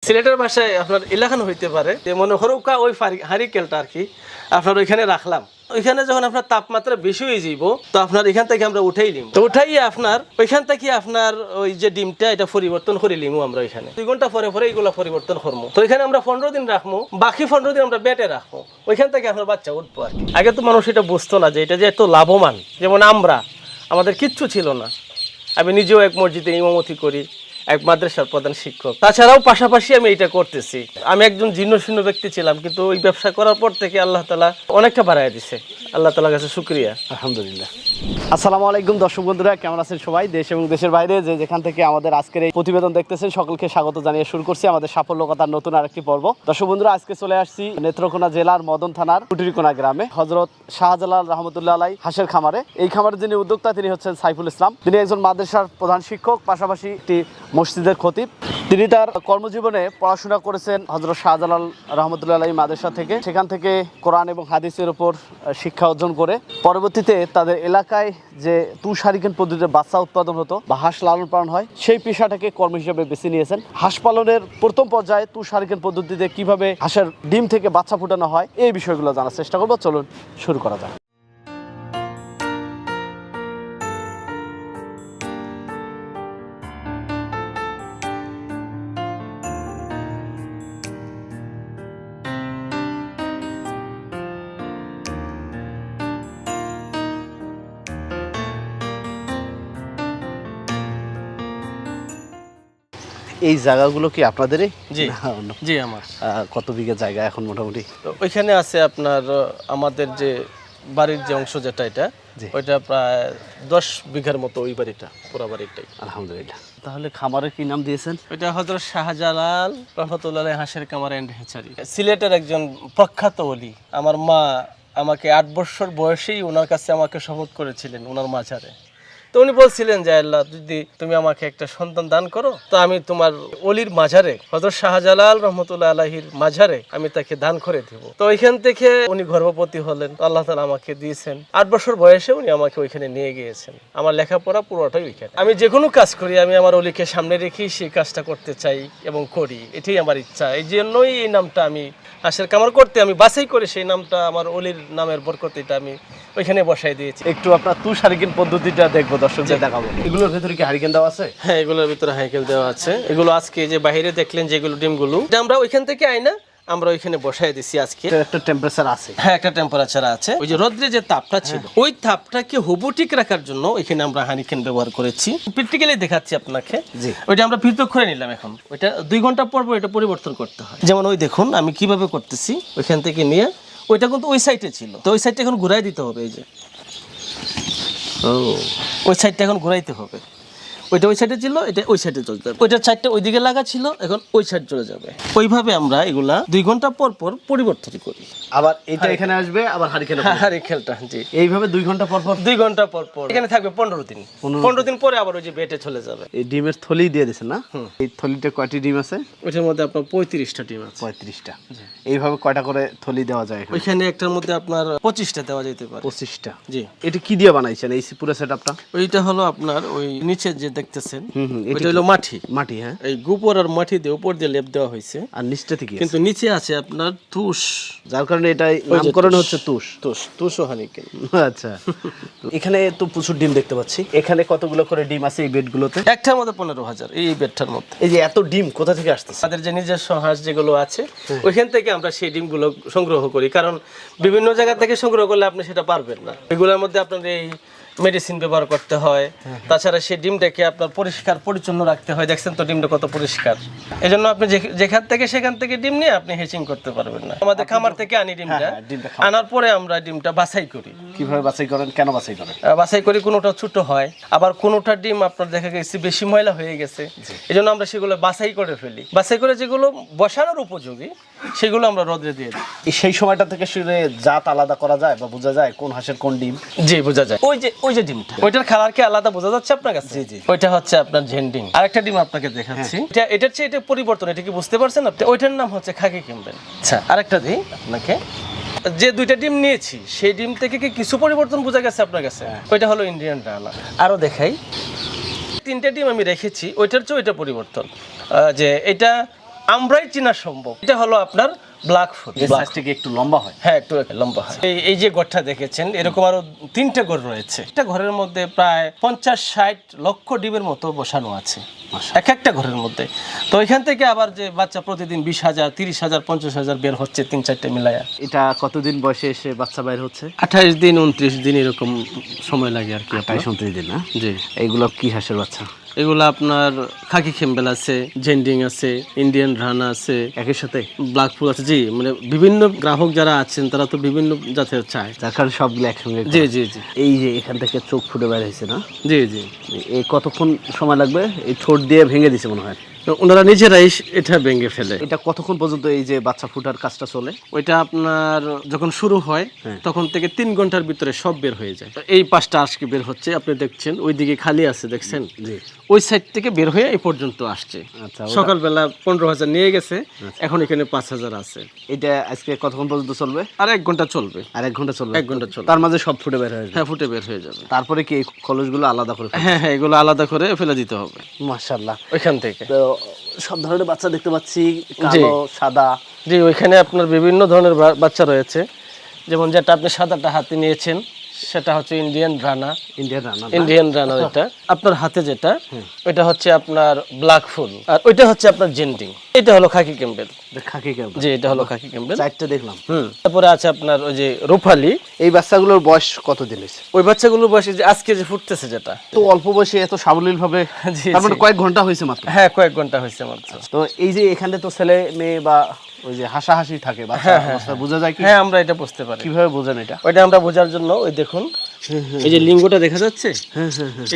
সিলেটের ভাষায় আপনার এলাকানো হইতে পারে যে মনে হরৌকা ওই হারিকেলটা আর কি আপনার ওইখানে রাখলাম। ওইখানে যখন আপনার তাপমাত্রা বেশি হয়ে যাইব তো আপনার এখান থেকে আমরা উঠাই নিব, তো উঠাই আপনার ওইখান থেকে আপনার ওই যে ডিমটা এটা পরিবর্তন করে নিবো আমরা ওইখানে 2 ঘন্টা পরে পরে এইগুলো পরিবর্তন করবো। তো এখানে আমরা 15 দিন রাখবো, বাকি 15 দিন আমরা বেটে রাখবো, ওইখান থেকে আপনার বাচ্চা উঠবো আর কি। আগে তো মানুষ এটা বুঝতো না যে এটা যে এত লাভবান, যেমন আমাদের কিচ্ছু ছিল না, আমি নিজেও এক মসজিদে ইমামতি করি, এক মাদ্রাসার প্রধান শিক্ষক, তাছাড়াও পাশাপাশি আমি এটা করতেছি। আমি একজন জীর্ণশীর্ণ ব্যক্তি ছিলাম, কিন্তু ওই ব্যবসা করার পর থেকে আল্লাহ তাআলা অনেকটা বাড়ায় দিছে, আল্লাহ তাআলার কাছে শুকরিয়া, আলহামদুলিল্লাহ। আসসালামু আলাইকুম দর্শক বন্ধুরা, কেমন আছেন সবাই? দেশ এবং দেশের বাইরে যে যেখান থেকে আমাদের আজকের এই প্রতিবেদন দেখতেছেন সকলকে স্বাগত জানিয়ে শুরু করছি আমাদের সাফল্য কথার নতুন আরেকটি পর্ব। দর্শক বন্ধুরা, আজকে চলে আসছি নেত্রকোনা জেলার মদন থানার কুটিরকোনা গ্রামে হযরত শাহজালাল রহমতুল্লাহ আলাই হাঁসের খামারে। এই খামারের যিনি উদ্যোক্তা তিনি হচ্ছেন সাইফুল ইসলাম। তিনি একজন মাদ্রাসার প্রধান শিক্ষক, পাশাপাশি একটি মসজিদের খতিব। তিনি তার কর্মজীবনে পড়াশোনা করেছেন হযরত শাহজালাল রহমতুল্লাহ আলাই মাদ্রাসা থেকে। সেখান থেকে কোরআন এবং হাদিসের উপর শিক্ষা অর্জন করে পরবর্তীতে তাদের এলাকায় যে তুষ হারিকেন পদ্ধতিতে বাচ্চা উৎপাদন হতো বা হাঁস লালন পালন হয়, সেই পেশাটাকে কর্ম হিসেবে বেছে নিয়েছেন। হাঁস পালনের প্রথম পর্যায়ে তুষ হারিকেন পদ্ধতিতে কিভাবে হাঁসের ডিম থেকে বাচ্চা ফুটানো হয় এই বিষয়গুলো জানার চেষ্টা করবো। চলুন শুরু করা যাক। এই জায়গাগুলো কি আপনাদেরই? জি জি, আমার। কত বিঘা জায়গা এখন মোটামুটি? তো ওইখানে আছে আপনার আমাদের যে বাড়ির যে অংশ যেটা এটা, ওইটা প্রায় 10 বিঘার মতো, ওই বাড়িটা পুরো বাড়িটাই। আলহামদুলিল্লাহ। তাহলে খামারের কি নাম দিয়েছেন? ওইটা হযরত শাহজালাল রহমতুল্লাহ আলাই হাঁসের খামার এন্ড হ্যাচারি। সিলেটের একজন প্রখ্যাত ওলি। আমার মা আমাকে 8 বছর বয়সেই ওনার কাছে আমাকে শপথ করেছিলেন ওনার মাঝারে। তো উনি বলছিলেন যে আল্লাহ, যদি তুমি আমাকে একটা সন্তান দান করো তো আমি তোমার অলির মাঝারে, হযরত শাহজালাল রহমতুল্লাহ আলাইহির মাঝারে আমি তাকে দান করে দিব। তো ওইখান থেকে উনি গর্ভবতী হলেন, আল্লাহ তাআলা আমাকে দিয়েছেন। 8 বছর বয়সে উনি আমাকে ওইখানে নিয়ে গিয়েছেন। আমার লেখাপড়া পুরোটাই ওইখানে। আমি যে কোনো কাজ করি আমি আমার অলিকে সামনে রেখেই সেই কাজটা করতে চাই এবং করি, এটাই আমার ইচ্ছা। এই জন্যই এই নামটা আমি হাঁসের খামার করতে আমি বাছাই করে সেই নামটা আমার অলির নামের বরকতে এটা আমি ওইখানে বসাই দিয়েছি। একটু আপনার তুষ হারিকেন পদ্ধতিটা দেখবো, দর্শকদের দেখাবো। এগুলোর ভেতরে কি হারিকেন দেওয়া আছে? হ্যাঁ, এগুলোর ভিতরে হাইকেল দেওয়া আছে। এগুলো আজকে যে বাইরে দেখলেন যেগুলো ডিমগুলো, এটা আমরা ওইখান থেকে আইনা আমরা ওইখানে বসাই দিছি আজকে। একটা টেম্পারেচার আছে? হ্যাঁ, একটা টেম্পারেচার আছে। ওই যে রোদ্রে যে তাপটা ছিল ওই তাপটাকে হুবহু ঠিক রাখার জন্য এখানে আমরা হারিকেন ব্যবহার করেছি। প্র্যাকটিক্যালি দেখাচ্ছি আপনাকে। ওইটা আমরা পৃথক করে নিলাম। এখন ওইটা 2 ঘন্টা পর পর এটা পরিবর্তন করতে হয়। যেমন ওই দেখুন আমি কিভাবে করতেছি। ওইখান থেকে নিয়ে ওইটা কিন্তু ওই সাইডে ছিল, তো ওই সাইডটা এখন ঘুরাই দিতে হবে। এই যে ওই সাইডটা এখন ঘুরাইতে হবে। ওইটা ওই সাইডে ছিল, এটা ওই সাইডে চলে যাবে। ওইটার সাইডটা ওইদিকে লাগা ছিল, এখন ওই সাইড চলে যাবে। ওইভাবে আমরা এগুলা 2 ঘন্টা পর পর পরিবর্তন করি। আবার এটা এখানে আসবে, আবার হারিকেন হারিকেনটা জি এইভাবে 2 ঘন্টা পর পর 2 ঘন্টা পর পর এখানে থাকবে 15 দিন। 15 দিন পরে আবার ওই যে বেটে চলে যাবে। এই ডিমের থলি দিয়ে দিয়েছেন না? এই থলিতে কয়টি ডিম আছে? ওইটার মধ্যে আপনার 35টা ডিম আছে। 35টা। এইভাবে কয়টা করে থলি দেওয়া যায়? ওইখানে একটার মধ্যে আপনার 25টা দেওয়া যেতে পারে। 25টা? জি। এটা কি দিয়ে বানাইছেন এই পুরো সেটআপটা? ওইটা হলো আপনার ওই নিচে যে দেখতেছেন ওইটা হলো মাটি। মাটি? হ্যাঁ, এই গোবর আর মাটি দিয়ে উপর দিয়ে লেপ দেওয়া হয়েছে। আর নিচটা থেকে কিন্তু নিচে আছে আপনার তুষ, যার কারণে এটা নামকরণ হচ্ছে তুষ। তুষ ও হারিকেন। আচ্ছা। এখানে তো প্রচুর ডিম দেখতে পাচ্ছি। এখানে কতগুলো করে ডিম আছে এই বেডগুলোতে? একটার মধ্যে 15,000 এই বেডটার মধ্যে। এই যে এত ডিম কোথা থেকে আসতেছে? আমাদের যে নিজস্ব হাঁস যেগুলো আছে ওইখান থেকে আমরা সেই ডিমগুলো সংগ্রহ করি, কারণ বিভিন্ন জায়গা থেকে সংগ্রহ করলে আপনি সেটা পারবেন না। এগুলোর মধ্যে আপনার এই মেডিসিন ব্যবহার করতে হয়, তাছাড়া সেই ডিমটাকে আপনার পরিষ্কার পরিচ্ছন্ন রাখতে হয়। দেখছেন তো ডিমটা কত পরিষ্কার। এই জন্য আপনি যেখান থেকে সেখান থেকে ডিম নিয়ে আপনি হেচিং করতে পারবেন না। আমাদের খামার থেকে আনি ডিমটা, আনার পরে আমরা ডিমটা বাছাই করি। কিভাবে বাছাই করেন, কেন বাছাই করেন? বাছাই করি, কোনোটা ছোট হয়, আবার কোনোটা ডিম আপনার দেখা গেছে বেশি ময়লা হয়ে গেছে, এই জন্য আমরা সেগুলো বাছাই করে ফেলি। বাছাই করে যেগুলো বসানোর উপযোগী সেগুলো আমরা রোদে দিয়ে দিই। সেই সময়টা থেকে শুরু জাত আলাদা করা যায় বা বোঝা যায় কোন হাঁসের কোন ডিম? জি, বোঝা যায়। ওই যে ডিমটা, ওইটার কালার কি আলাদা বোঝা যাচ্ছে আপনার কাছে? জি জি। ওইটা হচ্ছে আপনার জেন্ডিং। আরেকটা ডিম আপনাকে দেখাচ্ছি। এটার চেয়ে এটা পরিবর্তন, এটা কি বুঝতে পারছেন আপনি? ওইটার নাম হচ্ছে খাকি কিমবেন। আচ্ছা, আরেকটা দিই আপনাকে। যে 2টা ডিম নিয়েছি সেই ডিম থেকে কি কিছু পরিবর্তন বোঝা গেছে আপনার কাছে? ওইটা হলো ইন্ডিয়ান ডানা। আরো দেখাই, 3টে ডিম আমি রেখেছি, ওইটার চেয়ে ওইটা পরিবর্তন। যে এটা আমরাই চেনা সম্ভব। এটা হলো আপনার ব্ল্যাক ফুল। এই সাইজটা কি একটু লম্বা হয়? হ্যাঁ, একটু লম্বা হয়। এই যে ঘরটা দেখেছেন, এরকম আরো 3টে ঘর রয়েছে। একটা ঘরের মধ্যে প্রায় 50-60 লক্ষ ডিমের মতো বসানো আছে এক একটা ঘরের মধ্যে। তো এখান থেকে আবার যে বাচ্চা প্রতিদিন 20,000, 30,000, 50,000 বের হচ্ছে 3-4টে মিলায়া। এটা কতদিন বয়সে এসে বাচ্চা বাইর হচ্ছে? 28 দিন 29 দিন এরকম সময় লাগে আর কি। 28-29 দিন না? জি। এইগুলো কি হাঁসের বাচ্চা? এগুলো আপনার খাকি খেম্বেল আছে, জেন্ডিং আছে, ইন্ডিয়ান রানা আছে, একই সাথে ব্ল্যাক ফুল আছে। জি, মানে বিভিন্ন গ্রাহক যারা আছেন তারা তো বিভিন্ন জাতের চায়, যার কারণে সবগুলো একসঙ্গে। জি জি জি। এই যে এখান থেকে চোখ ফুটে বের হয়েছে না? জি জি। এই কতক্ষণ সময় লাগবে? এই ঠোঁট দিয়ে ভেঙে দিছে মনে হয়। তো ওনারা নিজেরাই এটা ভেঙে ফেলে। এটা কতক্ষণ পর্যন্ত এই যে বাচ্চা ফুটার কাজটা চলে? ওইটা আপনার যখন শুরু হয় তখন থেকে 3 ঘন্টার ভিতরে সব বের হয়ে যায়। এই 5টা আজকে বের হচ্ছে, আপনি দেখছেন ওইদিকে খালি আছে, দেখছেন? জি। ওই সাইড থেকে বের হয়ে এই পর্যন্ত আসছে। আচ্ছা, সকালবেলা 15,000 নিয়ে গেছে, এখন এখানে 5,000 আছে। এটা আজকে কতক্ষণ পর্যন্ত চলবে? আর 1 ঘন্টা চলবে। আর 1 ঘন্টা চলবে? 1 ঘন্টা চলবে। তার মাঝে সব ফুটে বের হয়ে যাবে? হ্যাঁ, ফুটে বের হয়ে যাবে। তারপরে কি এই খোলসগুলো আলাদা করে? হ্যাঁ হ্যাঁ, এগুলো আলাদা করে ফেলে দিতে হবে মাশাআল্লাহ। ওইখান থেকে। তো সব ধরনের বাচ্চা দেখতে পাচ্ছি, কালো, সাদা। জি, ওইখানে আপনার বিভিন্ন ধরনের বাচ্চা রয়েছে। যেমন যেটা আপনি সাদাটা হাতে নিয়েছেন সেটা হচ্ছে ইন্ডিয়ান রানা। ইন্ডিয়ান রানা এটা আপনার হাতে যেটা, ওইটা হচ্ছে আপনার ব্ল্যাক ফুল, আর ওইটা হচ্ছে আপনার জেন্ডিং। এটা হলো খাকি ক্যাম্বেল। খাকি ক্যাম্বেল? জি, এটা হলো খাকি ক্যাম্বেল। চারটা দেখলাম। তারপরে আছে আপনার ওই যে রূপালী। এই বাচ্চাগুলোর বয়স কতদিন হয়েছে? ওই বাচ্চাগুলোর বয়স যে আজকে যে ফুটতেছে যেটা, তো অল্প বয়সে এত সাবলীল ভাবে, তার মানে কয়েক ঘন্টা হয়েছে মাত্র? হ্যাঁ, কয়েক ঘন্টা হয়েছে মাত্র। তো এই যে এখানে তো ছেলে মেয়ে বা ওই যে হাসাহাসি থাকে, বাচ্চা অবস্থা বোঝা যায় কি? হ্যাঁ, আমরা এটা বুঝতে পারি। কিভাবে বোঝেন এটা? ওইটা আমরা বোঝার জন্য ওই দেখুন, এই যে লিঙ্গটা দেখা যাচ্ছে,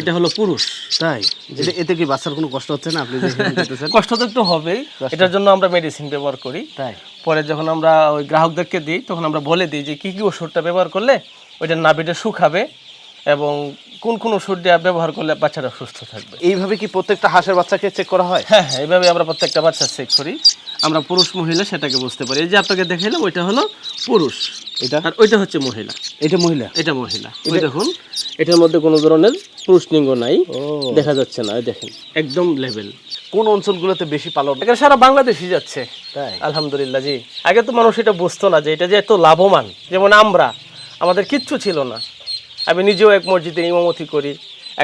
এটা হলো পুরুষ। তাই? এতে কি বাচ্চার কোনো কষ্ট হচ্ছে না? আপনি দেখতেছেন কষ্ট তো একটু হবেই, এটার জন্য আমরা মেডিসিন ব্যবহার করি। তাই? পরে যখন আমরা ওই গ্রাহকদেরকে দিই তখন আমরা বলে দিই যে কি কি ওষুধটা ব্যবহার করলে ওইটার নাভিটা শুকাবে এবং কোন কোন ওষুধ ব্যবহার করলে বাচ্চারা সুস্থ থাকবে। এইভাবে কি প্রত্যেকটা হাঁসের বাচ্চাকে চেক করা হয়? হ্যাঁ হ্যাঁ, এইভাবে আমরা প্রত্যেকটা বাচ্চা চেক করি। আমরা পুরুষ মহিলা সেটাকে বুঝতে পারি। এই যে আপনাকে দেখাইলাম ওইটা হলো পুরুষ, এটা আর ওইটা হচ্ছে মহিলা। এটা মহিলা? এটা মহিলা। ওই দেখুন, এটার মধ্যে কোনো ধরনের পুরুষ লিঙ্গ নাই, দেখা যাচ্ছে না। দেখেন একদম লেভেল। কোন অঞ্চলগুলোতে বেশি পালন? এখানে সারা বাংলাদেশই যাচ্ছে। তাই? আলহামদুলিল্লাহ। জি, আগে তো মানুষ এটা বুঝতো না যে এটা যে এত লাভবান। যেমন আমাদের কিচ্ছু ছিল না। আমি নিজেও এক মসজিদে ইমামতি করি,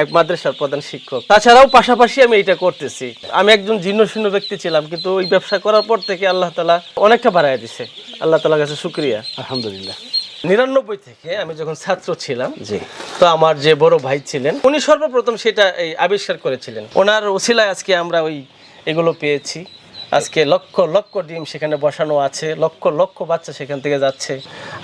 এক মাদ্রাসার প্রধান শিক্ষক। তাছাড়াও পাশাপাশি আমি এটা করতেছি। আমি একজন জীর্ণশীর্ণ ব্যক্তি ছিলাম, কিন্তু ওই ব্যবসা করার পর থেকে আল্লাহ তাআলা অনেকটা বাড়ায় দিছে। আল্লাহ তাআলার কাছে শুকরিয়া। আলহামদুলিল্লাহ। 99 থেকে আমি যখন ছাত্র ছিলাম, তো আমার যে বড় ভাই ছিলেন উনি সর্বপ্রথম সেটা এই আবিষ্কার করেছিলেন। ওনার ওসিলায় আজকে আমরা এগুলো পেয়েছি। আজকে লক্ষ লক্ষ ডিম সেখানে বসানো আছে, লক্ষ লক্ষ বাচ্চা সেখান থেকে যাচ্ছে।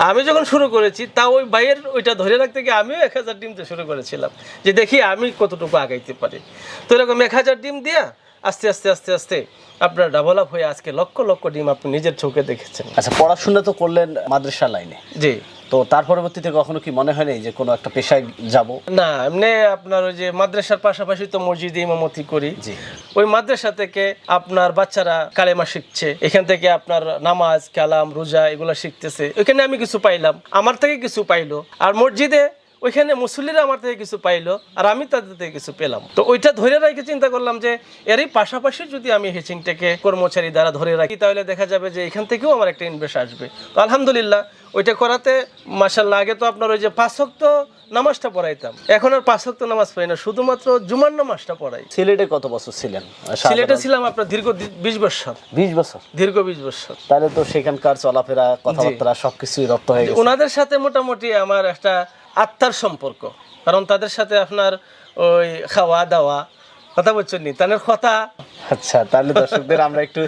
আমি যখন শুরু করেছি তা ওই ভাইয়ের ওইটা ধরে রাখতে গিয়ে আমিও 1000 ডিম দিয়ে শুরু করেছিলাম, যে দেখি আমি কতটুকু আগাইতে পারি। তো এরকম 1000 ডিম দিয়া আস্তে আস্তে আস্তে আস্তে আপনার ডেভেলপ হয়ে আজকে লক্ষ লক্ষ ডিম আপনি নিজের চোখে দেখেছেন। আচ্ছা, পড়াশোনা তো করলেন মাদ্রাসা লাইনে। জি। তো তার পরবর্তীতে কখনো কি মনে হয় না যে কোনো একটা পেশায় যাব? না, এমনি আপনার ওই যে মাদ্রাসার পাশাপাশি তো মসজিদে ইমামতি করি। জি। ওই মাদ্রাসা থেকে আপনার বাচ্চারা কালেমা শিখছে, এখান থেকে আপনার নামাজ কালাম রোজা এগুলো শিখতেছে। ওইখানে আমি কিছু পাইলাম, আমার থেকে কিছু পাইলো, আর মসজিদে ওইখানে মুসল্লিরা আমার থেকে কিছু পাইলো আর আমি তাদের থেকে কিছু পেলাম। তো ওইটা ধরে রাখে চিন্তা করলাম যে এরই পাশাপাশি যদি আমি হেচিংটাকে কর্মচারী দ্বারা ধরে রাখি তাহলে দেখা যাবে যে এখান থেকেও আমার একটা ইনভেস্ট আসবে। তো আলহামদুলিল্লাহ ওইটা করাতে মাশাআল্লাহ। আগে তো আপনার ওই যে 5 ওয়াক্ত নামাজটা পড়াইতাম, এখন আর 5 ওয়াক্ত নামাজ পড়াই না, শুধুমাত্র জুমার নামাজটা পড়াই। সিলেটে কত বছর ছিলেন? সিলেটে ছিলাম আপনার দীর্ঘ 20 বছর। 20 বছর? দীর্ঘ 20 বছর। তাহলে তো সেখানকার চলাফেরা কথাবার্তা সবকিছুই রপ্ত হয়ে গেছে। ওনাদের সাথে মোটামুটি আমার একটা আত্মার সম্পর্ক, কারণ তাদের সাথে আপনার ওই খাওয়া দাওয়া কথা বলছেন নি তাদের কথা। আচ্ছা, তাহলে দর্শকদের আমরা একটু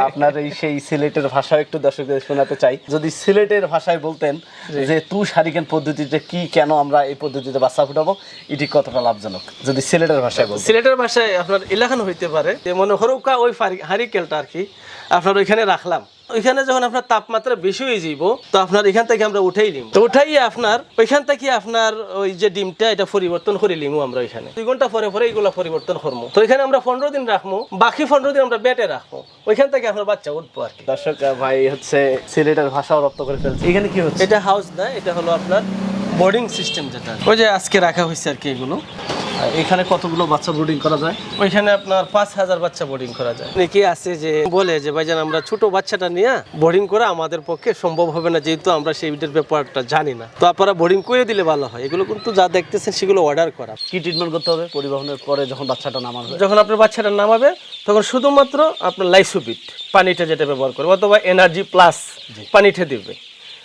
আপনার এই সেই সিলেটের ভাষায় একটু দর্শকদের শোনাতে চাই। যদি সিলেটের ভাষায় বলতেন যে সারিকেন পদ্ধতিতে কি, কেন আমরা এই পদ্ধতিতে বাচ্চা ফুটাবো, এটি কতটা লাভজনক, যদি সিলেটের ভাষায় বলতেন। সিলেটের ভাষায় আপনার এলাকান হইতে পারে যে মনে হরৌকা ওই হারিকেলটা আর কি আপনার ওইখানে রাখলাম। ওইখানে যখন আপনার তাপমাত্রা বেশি হয়ে যাইব তো আপনার এখান থেকে আমরা উঠাই নিব। তো উঠাই আপনার ওইখান থেকে আপনার ওই যে ডিমটা এটা পরিবর্তন করে নিবো আমরা। ওইখানে 2 ঘন্টা পরে পরে এইগুলো পরিবর্তন করবো। তো এখানে আমরা 15 দিন রাখবো, বাকি 15 দিন আমরা বেটে রাখবো, ওইখান থেকে আপনার বাচ্চা উঠবো আর কি। দর্শক ভাই হচ্ছে সিলেটের ভাষাও রপ্ত করে ফেলছে। এখানে কি হচ্ছে? এটা হাউস না, এটা হলো আপনার বোর্ডিং সিস্টেম যেটা ওই যে আজকে রাখা হয়েছে আর কি এগুলো। এখানে কতগুলো বাচ্চা ব্রুডিং করা যায়? ওইখানে আপনার 5,000 বাচ্চা বোর্ডিং করা যায়। অনেকে আছে যে বলে যে ভাইজান আমরা ছোট বাচ্চাটা নিয়ে বোর্ডিং করা আমাদের পক্ষে সম্ভব হবে না, যেহেতু আমরা সেইটার ব্যাপারটা জানি না, তো আপনারা বোর্ডিং করে দিলে ভালো হয়। এগুলো কিন্তু যা দেখতেছেন সেগুলো অর্ডার করা। কি ট্রিটমেন্ট করতে হবে পরিবহনের পরে যখন বাচ্চাটা নামাবে? যখন আপনার বাচ্চাটা নামাবে তখন শুধুমাত্র আপনার লাইসোবিট পানিটা যেটা ব্যবহার করবে, অথবা এনার্জি প্লাস পানিটা দিবে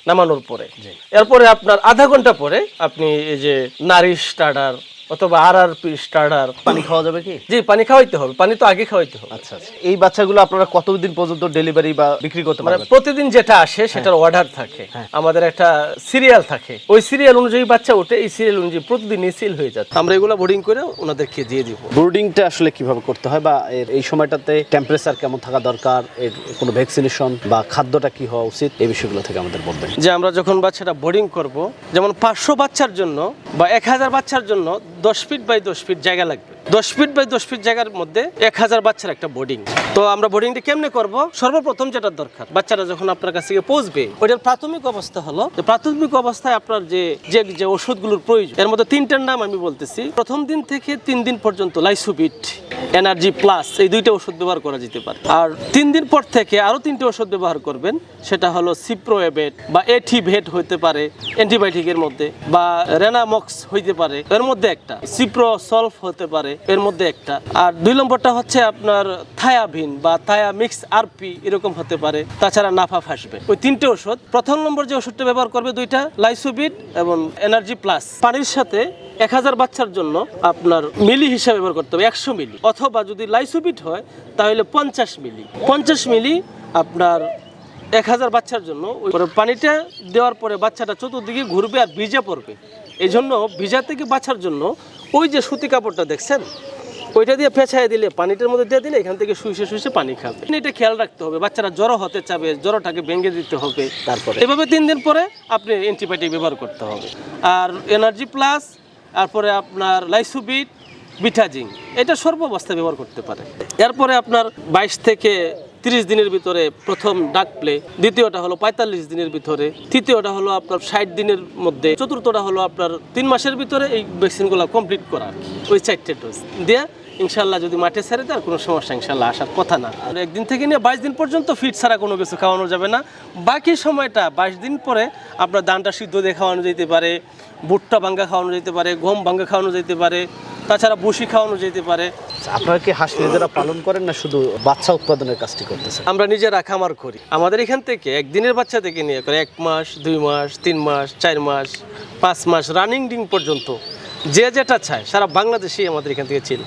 নামানোর পরে। এরপরে আপনার আধা ঘন্টা পরে আপনি এই যে নারিশ স্টার্টার অথবা RRP স্টার্টার। পানি খাওয়া যাবে কি? জি, পানি খাওয়াইতে হবে, পানি তো আগে খাওয়াইতে হবে। আচ্ছা আচ্ছা। এই বাচ্চাগুলো আপনারা কতদিন পর্যন্ত ডেলিভারি বা বিক্রি করতে মানে পারবেন? প্রতিদিন যেটা আসে সেটার অর্ডার থাকে, আমাদের একটা সিরিয়াল থাকে, ওই সিরিয়াল অনুযায়ী বাচ্চা ওঠে, এই সিরিয়াল অনুযায়ী প্রতিদিনই সেল হয়ে যাচ্ছে। আমরা এগুলো বোর্ডিং করে ওনাদেরকে দিয়ে দিব। ব্রুডিংটা আসলে কিভাবে করতে হয়, বা এই সময়টাতে টেম্পারেচার কেমন থাকা দরকার, এর কোনো ভ্যাকসিনেশন বা খাদ্যটা কি হওয়া উচিত, এই বিষয়গুলো থেকে আমাদের বলবেন। যে আমরা যখন বাচ্চাটা বোর্ডিং করব, যেমন 500 বাচ্চার জন্য বা 1000 বাচ্চার জন্য 10 ফিট বাই 10 ফিট জায়গা লাগবে। 10 ফিট বাই 10 ফিট জায়গার মধ্যে 1000 বাচ্চার একটা বোর্ডিং। তো আমরা বোর্ডিংটা কেমনে করব? সর্বপ্রথম যেটা দরকার, বাচ্চারা যখন আপনার কাছ থেকে পৌঁছবে, ওইটার প্রাথমিক অবস্থা হলো যে প্রাথমিক অবস্থায় আপনার যে ওষুধগুলোর প্রয়োজন, এর মধ্যে 3টার নাম আমি বলতেছি। প্রথম দিন থেকে 3 দিন পর্যন্ত লাইসোবিট, এনার্জি প্লাস, এই 2টা ওষুধ ব্যবহার করা যেতে পারে। আর 3 দিন পর থেকে আরো 3টে ওষুধ ব্যবহার করবেন, সেটা হলো সিপ্রোএবেট বা এটিভেট হইতে পারে অ্যান্টিবায়োটিকের মধ্যে, বা রেনামক্স হইতে পারে এর মধ্যে একটা, সিপ্রোসলফ হতে পারে এর মধ্যে একটা। আর 2 নম্বরটা হচ্ছে আপনার থায়াভিন বা থায়ামিক্স আরপি এরকম হতে পারে, তাছাড়া নাফা ফাসবে। ওই 3টে ওষুধ। প্রথম নম্বর যে ওষুধটা ব্যবহার করবে 2টা লাইসোবিট এবং এনার্জি প্লাস। পানির সাথে 1000 বাচ্চার জন্য আপনার মিলি হিসাবে ব্যবহার করতে হবে 100 মিলি, অথবা যদি লাইসোবিট হয় তাহলে 50 মিলি। 50 মিলি আপনার 1000 বাচ্চার জন্য। ওই পানিটা দেওয়ার পরে বাচ্চাটা চতুর্দিকে ঘুরবে আর ভিজে পড়বে। এই জন্য ভিজা থেকে বাঁচার জন্য ওই যে সুতি কাপড়টা দেখছেন, ওইটা দিয়ে পেঁচাই দিলে, পানিটার মধ্যে দিয়ে দিলে এখান থেকে শুষে পানি খাবে। এটা খেয়াল রাখতে হবে। বাচ্চারা জ্বর হতে চাবে, জ্বরটাকে ভেঙে দিতে হবে। তারপরে এভাবে 3 দিন পরে আপনি অ্যান্টিবায়োটিক ব্যবহার করতে হবে। আর এনার্জি প্লাস, তারপরে আপনার লাইসোবিট, বিটাজিং, এটা সর্বাবস্থায় ব্যবহার করতে পারে। এরপরে আপনার 22 থেকে 30 দিনের ভিতরে প্রথম ডাক প্লে, দ্বিতীয়টা হলো 45 দিনের ভিতরে, তৃতীয়টা হলো আপনার 60 দিনের মধ্যে, চতুর্থটা হলো আপনার 3 মাসের ভিতরে এই ভ্যাকসিনগুলো কমপ্লিট করা। ওই 4টে ডোজ দিয়ে ইনশাল্লাহ যদি মাঠে ছেড়ে দেয় আর কোনো সমস্যা ইনশাল্লাহ আসার কথা না। আর 1 দিন থেকে নিয়ে 22 দিন পর্যন্ত ফিট ছাড়া কোনো কিছু খাওয়ানো যাবে না। বাকি সময়টা 22 দিন পরে আপনার ধানটা সিদ্ধ দিয়ে খাওয়ানো যেতে পারে, ভুট্টা ভাঙ্গা খাওয়ানো যেতে পারে, গম ভাঙ্গা খাওয়ানো যেতে পারে, তাছাড়া বসি খাওয়ানো যেতে পারে। আপনারা কি হাঁস নিজেরা পালন করেন না শুধু বাচ্চা উৎপাদনের কাজটি করতেছেন? আমরা নিজেরা খামার করি। আমাদের এখান থেকে 1 দিনের বাচ্চা থেকে নিয়ে করে 1 মাস, 2 মাস, 3 মাস, 4 মাস, 5 মাস রানিং ডিম পর্যন্ত যে যেটা চায় সারা বাংলাদেশেই আমাদের এখান থেকে ছিল।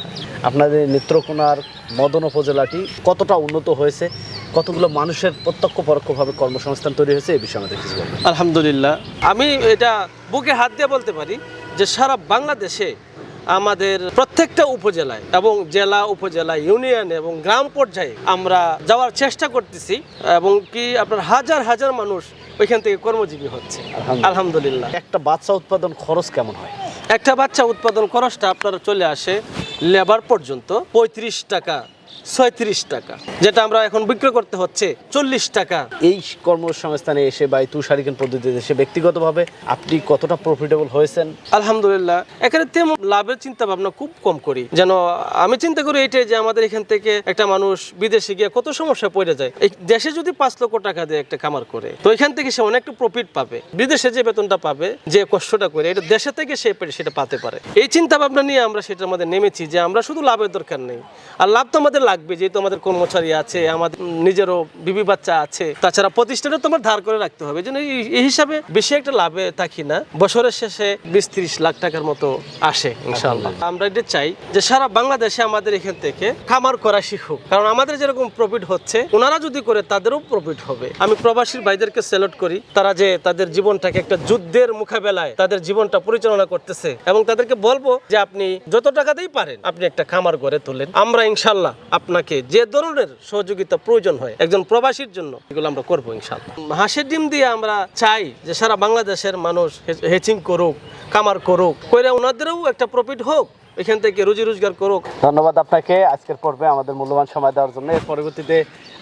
আপনাদের নেত্রকোনার মদন উপজেলাটি কতটা উন্নত হয়েছে, কতগুলো মানুষের প্রত্যক্ষ পরোক্ষভাবে কর্মসংস্থান তৈরি হয়েছে, এই বিষয়ে আমাদের কিছু বলবেন। আলহামদুলিল্লাহ, আমি এটা বুকে হাত দিয়ে বলতে পারি যে সারা বাংলাদেশে আমাদের প্রত্যেকটা উপজেলায় এবং জেলা, উপজেলা, ইউনিয়ন এবং গ্রাম পর্যায়ে আমরা যাওয়ার চেষ্টা করতেছি, এবং কি আপনার হাজার হাজার মানুষ ওইখান থেকে কর্মজীবী হচ্ছে আলহামদুলিল্লাহ। একটা বাচ্চা উৎপাদন খরচ কেমন হয়? একটা বাচ্চা উৎপাদন খরচটা আপনার চলে আসে লেবার পর্যন্ত 35 টাকা, 36 টাকা, যেটা আমরা এখন বিক্রি করতে হচ্ছে 40 টাকা। এই কর্মসংস্থানে এসে বা এই তুষারিকেন পদ্ধতিতে এসে ব্যক্তিগতভাবে আপনি কতটা প্রফিটেবল হয়েছেন? আলহামদুলিল্লাহ, এখানে তেমন লাভের চিন্তা ভাবনা খুব কম করি। যেন আমি চিন্তা করি এইটাই যে আমাদের এখান থেকে একটা মানুষ বিদেশে গিয়ে কত সমস্যা পড়ে যায়, এই দেশে যদি 5 লক্ষ টাকা দিয়ে একটা খামার করে, তো এখান থেকে সে অনেকটা প্রফিট পাবে। বিদেশে যে বেতনটা পাবে, যে কষ্টটা করে, এটা দেশে থেকে সে সেটা পাতে পারে। এই চিন্তা ভাবনা নিয়ে আমরা সেটা আমাদের নেমেছি যে আমরা শুধু লাভের দরকার নেই, আর লাভ তো আমাদের লাগবে, যেহেতু আমাদের কর্মচারী আছে, আমাদের নিজেরও বিবি বাচ্চা আছে, তাছাড়া প্রতিষ্ঠানে তোমার ধার করে রাখতে হবে। যেন এই হিসাবে বেশি একটা লাভে থাকি না, বছরের শেষে 20-30 লাখ টাকার মতো আসে ইনশাআল্লাহ। আমরা এটা চাই যে সারা বাংলাদেশে আমাদের এখান থেকে খামার করা শিখুক, কারণ আমাদের যেরকম প্রফিট হচ্ছে ওনারা যদি করে তাদেরও প্রফিট হবে। আমি প্রবাসীর ভাইদেরকে স্যালুট করি, তারা যে তাদের জীবনটাকে একটা যুদ্ধের মোকাবেলায় তাদের জীবনটা পরিচালনা করতেছে, এবং তাদেরকে বলবো যে আপনি যত টাকাতেই পারেন আপনি একটা খামার গড়ে তোলেন। আমরা ইনশাআল্লাহ আপনাকে যে ধরনের সহযোগিতা প্রয়োজন হয় একজন প্রবাসীর জন্য, এগুলো আমরা করবো ইনশাআল্লাহ। হাঁসের ডিম দিয়ে আমরা চাই যে সারা বাংলাদেশের মানুষ হেচিং করুক, খামার করুক, কইরা ওনাদেরও একটা প্রফিট হোক, এখান থেকে রুজি রোজগার করুক। ধন্যবাদ আপনাকে আজকের পর্বে আমাদের মূল্যবান সময় দেওয়ার জন্য। এর পরবর্তীতে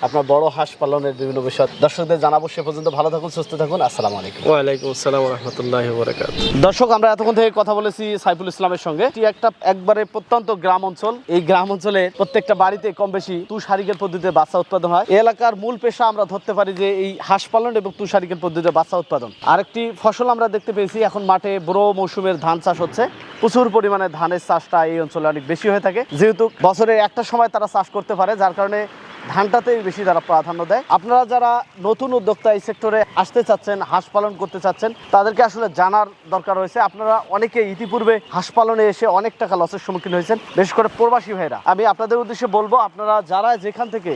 আপনার বড় হাঁস পালনের বিভিন্ন বিষয় দর্শকদের জানাবো। সে পর্যন্ত ভালো থাকুন, সুস্থ থাকুন। আসসালামু আলাইকুম। ওয়ালাইকুম আসসালাম রহমতুল্লাহি ওয়া বারাকাতুহু। দর্শক, আমরা এতক্ষণ থেকে কথা বলেছি সাইফুল ইসলামের সঙ্গে। এটি একটা একবারে প্রত্যন্ত গ্রাম অঞ্চল। এই গ্রাম অঞ্চলে প্রত্যেকটা বাড়িতে কম বেশি তুষারিকের পদ্ধতিতে বাচ্চা উৎপাদন হয়। এই এলাকার মূল পেশা আমরা ধরতে পারি যে এই হাঁস পালন এবং তুষারিকের পদ্ধতিতে বাচ্চা উৎপাদন। আরেকটি ফসল আমরা দেখতে পেয়েছি, এখন মাঠে বড় মৌসুমের ধান চাষ হচ্ছে। প্রচুর পরিমাণে ধানের চাষটা এই অঞ্চলে অনেক বেশি হয়ে থাকে, যেহেতু বছরে একটা সময় তারা চাষ করতে পারে, যার কারণে ধানটাতেই বেশি তারা প্রাধান্য দেয়। আপনারা যারা নতুন উদ্যোক্তা এই সেক্টরে আসতে চাচ্ছেন, হাঁস পালন করতে চাচ্ছেন, তাদেরকে আসলে জানার দরকার রয়েছে। আপনারা অনেকে ইতিপূর্বে হাঁস পালনে এসে অনেক টাকা লসের সম্মুখীন হয়েছেন, বিশেষ করে প্রবাসী ভাইরা। আমি আপনাদের উদ্দেশ্যে বলবো, আপনারা যারা যেখান থেকে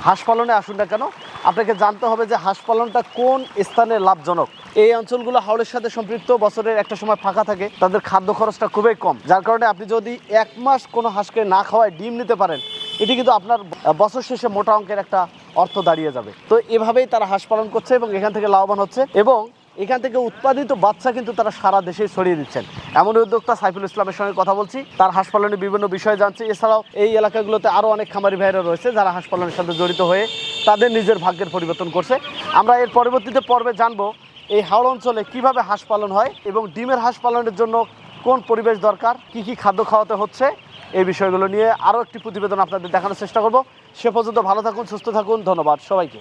হাঁস পালনে আসুন না কেন, আপনাকে জানতে হবে যে হাঁস পালনটা কোন স্থানে লাভজনক। এই অঞ্চলগুলো হাওড়ের সাথে সম্পৃক্ত, বছরের একটা সময় ফাঁকা থাকে, তাদের খাদ্য খরচটা খুবই কম, যার কারণে আপনি যদি 1 মাস কোনো হাঁসকে না খাওয়ায় ডিম নিতে পারেন, এটি কিন্তু আপনার বছর শেষে মোটা অঙ্কের একটা অর্থ দাঁড়িয়ে যাবে। তো এভাবেই তারা হাঁস পালন করছে এবং এখান থেকে লাভবান হচ্ছে, এবং এখান থেকে উৎপাদিত বাচ্চা কিন্তু তারা সারা দেশে ছড়িয়ে দিচ্ছেন। এমন উদ্যোক্তা সাইফুল ইসলামের সঙ্গে কথা বলছি, তার হাঁস পালনের বিভিন্ন বিষয় জানছি। এছাড়াও এই এলাকাগুলোতে আরও অনেক খামারি ভাইরা রয়েছে যারা হাঁস পালনের সাথে জড়িত হয়ে তাদের নিজের ভাগ্যের পরিবর্তন করছে। আমরা এর পরবর্তীতে পর্বে জানবো এই হাওড় অঞ্চলে কিভাবে হাঁস পালন হয় এবং ডিমের হাঁস পালনের জন্য কোন পরিবেশ দরকার, কি কি খাদ্য খাওয়াতে হচ্ছে, এই বিষয়গুলো নিয়ে আরও একটি প্রতিবেদন আপনাদের দেখানোর চেষ্টা করব। সে পর্যন্ত ভালো থাকুন, সুস্থ থাকুন। ধন্যবাদ সবাইকে।